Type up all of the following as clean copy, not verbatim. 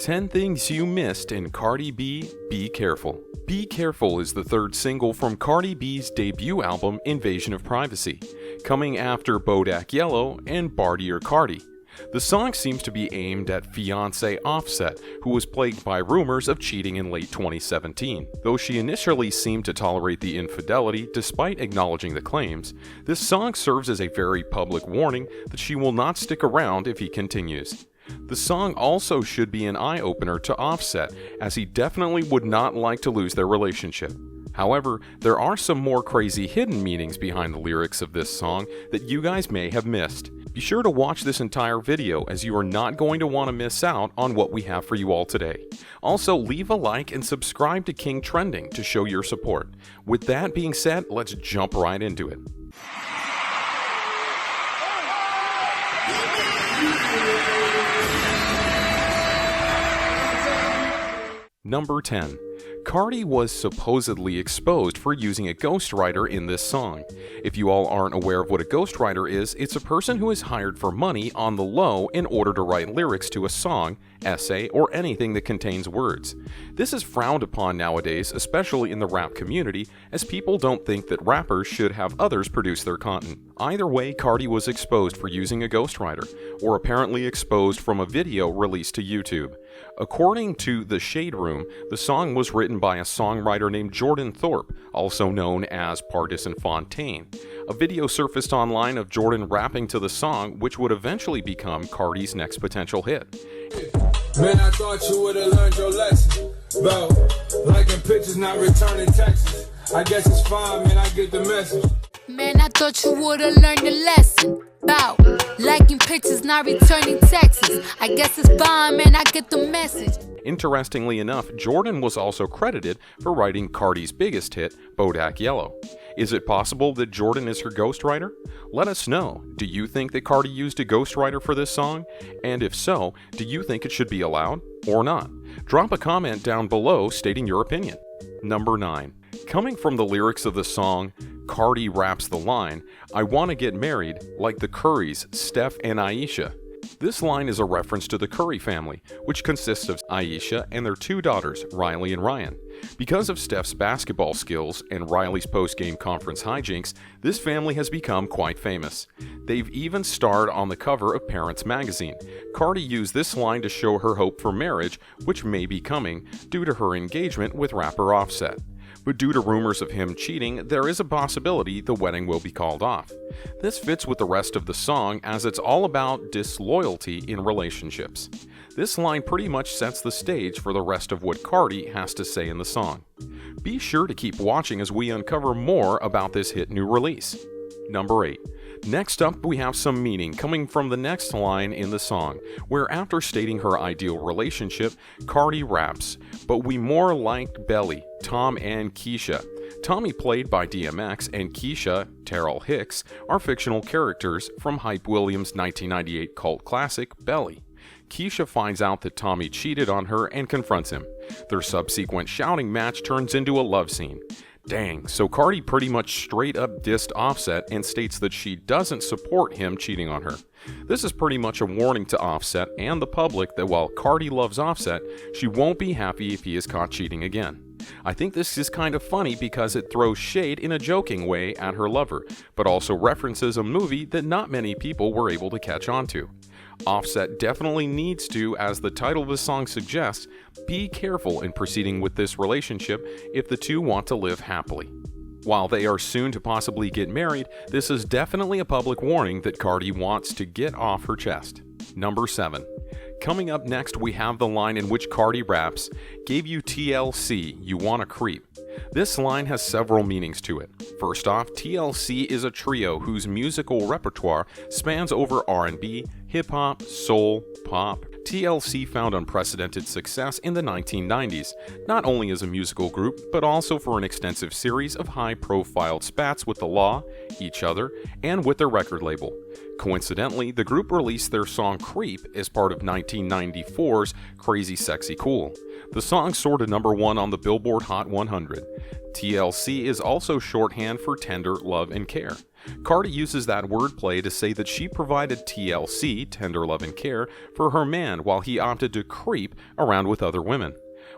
10 Things You Missed in Cardi B, Be Careful. Be Careful is the third single from Cardi B's debut album, Invasion of Privacy, coming after Bodak Yellow and Bartier Cardi. The song seems to be aimed at fiancé Offset, who was plagued by rumors of cheating in late 2017. Though she initially seemed to tolerate the infidelity despite acknowledging the claims, this song serves as a very public warning that she will not stick around if he continues. The song also should be an eye-opener to Offset, as he definitely would not like to lose their relationship. However, there are some more crazy hidden meanings behind the lyrics of this song that you guys may have missed. Be sure to watch this entire video, as you are not going to want to miss out on what we have for you all today. Also, leave a like and subscribe to King Trending to show your support. With that being said, let's jump right into it. Number 10. Cardi was supposedly exposed for using a ghostwriter in this song. If you all aren't aware of what a ghostwriter is, it's a person who is hired for money on the low in order to write lyrics to a song, essay, or anything that contains words. This is frowned upon nowadays, especially in the rap community, as people don't think that rappers should have others produce their content. Either way, Cardi was exposed for using a ghostwriter, or apparently exposed from a video released to YouTube. According to The Shade Room, the song was written by a songwriter named Jordan Thorpe, also known as Partisan Fontaine. A video surfaced online of Jordan rapping to the song, which would eventually become Cardi's next potential hit. Man, I thought you would've learned your lesson about liking pictures, not returning texts. I guess it's fine, man, I get the message. Man, I thought you would've learned your lesson about liking pictures, not returning texts. I guess it's fine, man, I get the message. Interestingly enough, Jordan was also credited for writing Cardi's biggest hit, Bodak Yellow. Is it possible that Jordan is her ghostwriter? Let us know. Do you think that Cardi used a ghostwriter for this song? And if so, do you think it should be allowed or not? Drop a comment down below stating your opinion. Number 9. Coming from the lyrics of the song, Cardi raps the line, "I wanna get married like the Currys, Steph and Aisha." This line is a reference to the Curry family, which consists of Aisha and their two daughters, Riley and Ryan. Because of Steph's basketball skills and Riley's post-game conference hijinks, this family has become quite famous. They've even starred on the cover of Parents magazine. Cardi used this line to show her hope for marriage, which may be coming due to her engagement with rapper Offset. But due to rumors of him cheating, there is a possibility the wedding will be called off. This fits with the rest of the song, as it's all about disloyalty in relationships. This line pretty much sets the stage for the rest of what Cardi has to say in the song. Be sure to keep watching as we uncover more about this hit new release. Number 8. Next up, we have some meaning coming from the next line in the song, where after stating her ideal relationship, Cardi raps, "But we more like Belly, Tom and Keisha." Tommy, played by DMX, and Keisha, Terrell Hicks, are fictional characters from Hype Williams' 1998 cult classic, Belly. Keisha finds out that Tommy cheated on her and confronts him. Their subsequent shouting match turns into a love scene. Dang, so Cardi pretty much straight up dissed Offset and states that she doesn't support him cheating on her. This is pretty much a warning to Offset and the public that while Cardi loves Offset, she won't be happy if he is caught cheating again. I think this is kind of funny because it throws shade in a joking way at her lover, but also references a movie that not many people were able to catch on to. Offset definitely needs to, as the title of the song suggests, be careful in proceeding with this relationship if the two want to live happily. While they are soon to possibly get married, this is definitely a public warning that Cardi wants to get off her chest. Number 7. Coming up next, we have the line in which Cardi raps, "Gave you TLC, you wanna creep." This line has several meanings to it. First off, TLC is a trio whose musical repertoire spans over R&B, hip-hop, soul, pop. TLC found unprecedented success in the 1990s, not only as a musical group, but also for an extensive series of high-profile spats with the law, each other, and with their record label. Coincidentally, the group released their song Creep as part of 1994's Crazy Sexy Cool. The song soared to number 1 on the Billboard Hot 100. TLC is also shorthand for Tender Love and Care. Cardi uses that wordplay to say that she provided TLC, tender love and care, for her man while he opted to creep around with other women.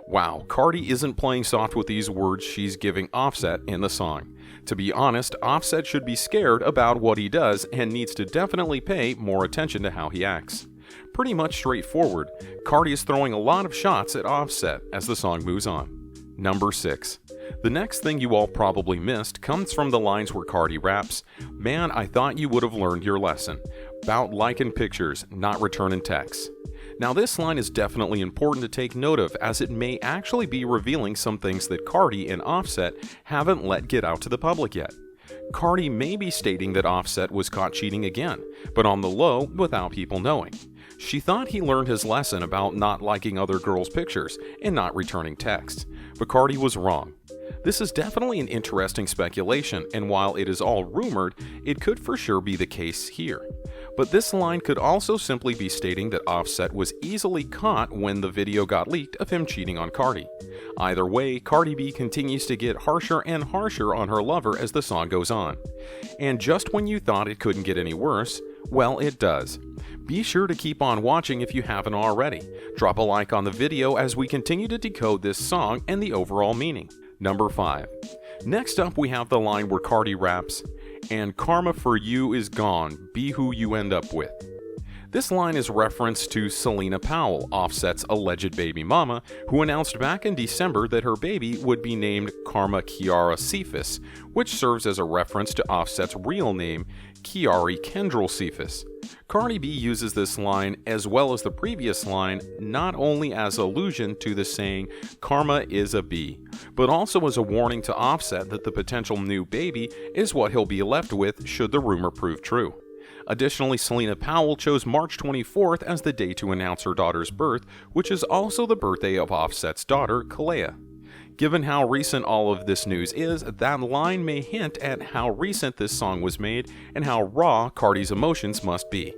Wow, Cardi isn't playing soft with these words she's giving Offset in the song. To be honest, Offset should be scared about what he does and needs to definitely pay more attention to how he acts. Pretty much straightforward, Cardi is throwing a lot of shots at Offset as the song moves on. Number 6. The next thing you all probably missed comes from the lines where Cardi raps, "Man, I thought you would have learned your lesson. 'Bout liking pictures, not returning texts." Now this line is definitely important to take note of, as it may actually be revealing some things that Cardi and Offset haven't let get out to the public yet. Cardi may be stating that Offset was caught cheating again, but on the low without people knowing. She thought he learned his lesson about not liking other girls' pictures and not returning texts, but Cardi was wrong. This is definitely an interesting speculation, and while it is all rumored, it could for sure be the case here. But this line could also simply be stating that Offset was easily caught when the video got leaked of him cheating on Cardi. Either way, Cardi B continues to get harsher and harsher on her lover as the song goes on. And just when you thought it couldn't get any worse, well, it does. Be sure to keep on watching if you haven't already. Drop a like on the video as we continue to decode this song and the overall meaning. Number 5. Next up we have the line where Cardi raps, "And karma for you is gone, be who you end up with." This line is reference to Selena Powell, Offset's alleged baby mama, who announced back in December that her baby would be named Karma Kiara Cephas, which serves as a reference to Offset's real name, Kiari Kendrell Cephas. Cardi B uses this line, as well as the previous line, not only as allusion to the saying, "Karma is a bee," but also as a warning to Offset that the potential new baby is what he'll be left with should the rumor prove true. Additionally, Selena Powell chose March 24th as the day to announce her daughter's birth, which is also the birthday of Offset's daughter, Kalea. Given how recent all of this news is, that line may hint at how recent this song was made and how raw Cardi's emotions must be.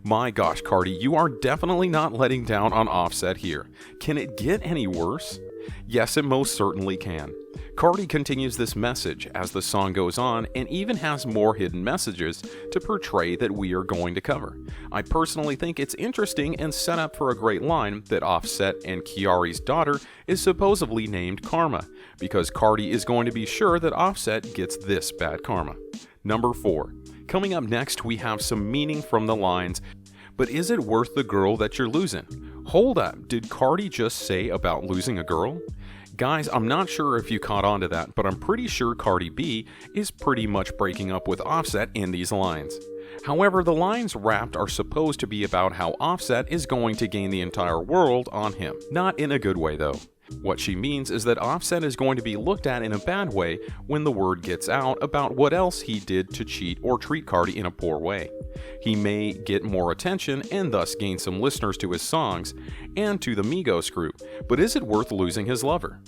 My gosh, Cardi, you are definitely not letting down on Offset here. Can it get any worse? Yes, it most certainly can. Cardi continues this message as the song goes on and even has more hidden messages to portray that we are going to cover. I personally think it's interesting and set up for a great line that Offset and Kiari's daughter is supposedly named Karma, because Cardi is going to be sure that Offset gets this bad karma. Number 4. Coming up next, we have some meaning from the lines, "But is it worth the girl that you're losing?" Hold up, did Cardi just say about losing a girl? Guys, I'm not sure if you caught on to that, but I'm pretty sure Cardi B is pretty much breaking up with Offset in these lines. However, the lines rapped are supposed to be about how Offset is going to gain the entire world on him. Not in a good way though. What she means is that Offset is going to be looked at in a bad way when the word gets out about what else he did to cheat or treat Cardi in a poor way. He may get more attention and thus gain some listeners to his songs and to the Migos group, but is it worth losing his lover?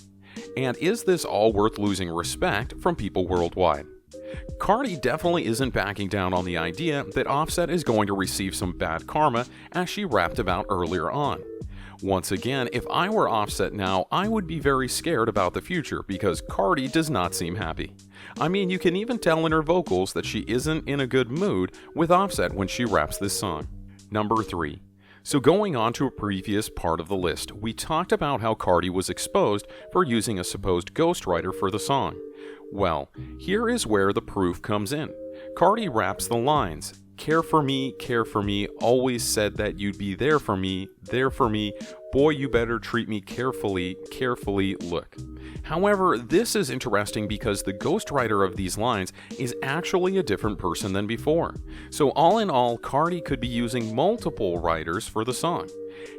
And is this all worth losing respect from people worldwide? Cardi definitely isn't backing down on the idea that Offset is going to receive some bad karma, as she rapped about earlier on. Once again, if I were Offset now, I would be very scared about the future because Cardi does not seem happy. I mean, you can even tell in her vocals that she isn't in a good mood with Offset when she raps this song. Number 3. So going on to a previous part of the list, we talked about how Cardi was exposed for using a supposed ghostwriter for the song. Well, here is where the proof comes in. Cardi raps the lines, care for me, always said that you'd be there for me, boy you better treat me carefully, look. However, this is interesting because the ghostwriter of these lines is actually a different person than before. So all in all, Cardi could be using multiple writers for the song.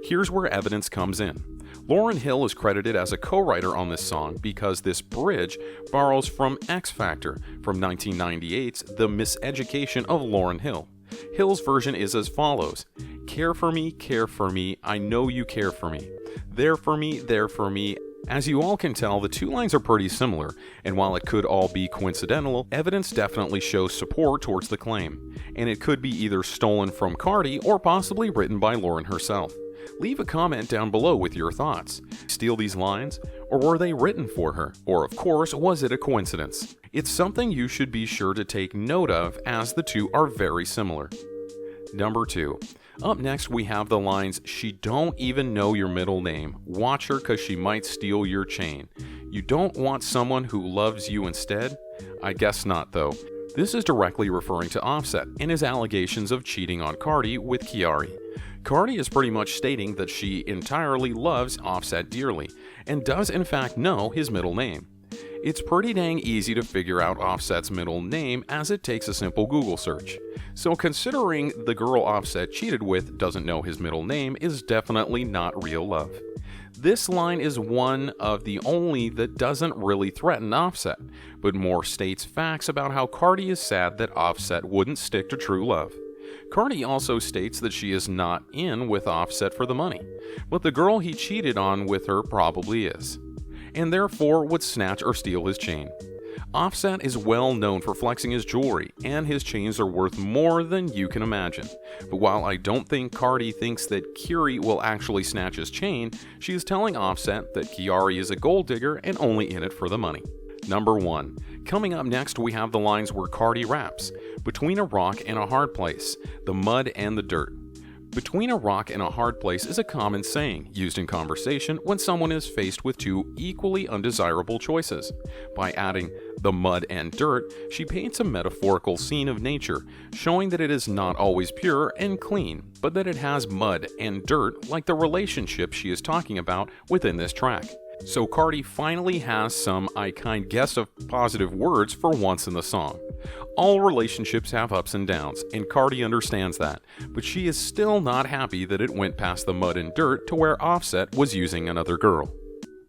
Here's where evidence comes in. Lauryn Hill is credited as a co-writer on this song because this bridge borrows from X Factor from 1998's The Miseducation of Lauryn Hill. Hill's version is as follows: care for me, I know you care for me. There for me. As you all can tell, the two lines are pretty similar, and while it could all be coincidental, evidence definitely shows support towards the claim, and it could be either stolen from Cardi or possibly written by Lauryn herself. Leave a comment down below with your thoughts. Steal these lines? Or were they written for her? Or of course, was it a coincidence? It's something you should be sure to take note of, as the two are very similar. Number 2. Up next we have the lines, "She don't even know your middle name. Watch her 'cause she might steal your chain. You don't want someone who loves you instead?" I guess not though. This is directly referring to Offset and his allegations of cheating on Cardi with Kiari. Cardi is pretty much stating that she entirely loves Offset dearly and does in fact know his middle name. It's pretty dang easy to figure out Offset's middle name, as it takes a simple Google search. So considering the girl Offset cheated with doesn't know his middle name is definitely not real love. This line is one of the only that doesn't really threaten Offset, but more states facts about how Cardi is sad that Offset wouldn't stick to true love. Cardi also states that she is not in with Offset for the money, but the girl he cheated on with her probably is, and therefore would snatch or steal his chain. Offset is well known for flexing his jewelry, and his chains are worth more than you can imagine. But while I don't think Cardi thinks that Kiari will actually snatch his chain, she is telling Offset that Kiari is a gold digger and only in it for the money. Number 1. Coming up next we have the lines where Cardi raps, "Between a rock and a hard place, the mud and the dirt." Between a rock and a hard place is a common saying used in conversation when someone is faced with two equally undesirable choices. By adding the mud and dirt, she paints a metaphorical scene of nature, showing that it is not always pure and clean, but that it has mud and dirt like the relationship she is talking about within this track. So Cardi finally has some, I kind guess, of positive words for once in the song. All relationships have ups and downs, and Cardi understands that, but she is still not happy that it went past the mud and dirt to where Offset was using another girl.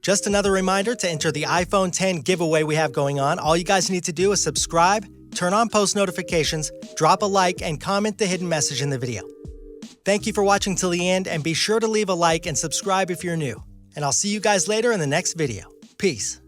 Just another reminder to enter the iPhone X giveaway we have going on. All you guys need to do is subscribe, turn on post notifications, drop a like, and comment the hidden message in the video. Thank you for watching till the end, and be sure to leave a like and subscribe if you're new. And I'll see you guys later in the next video. Peace.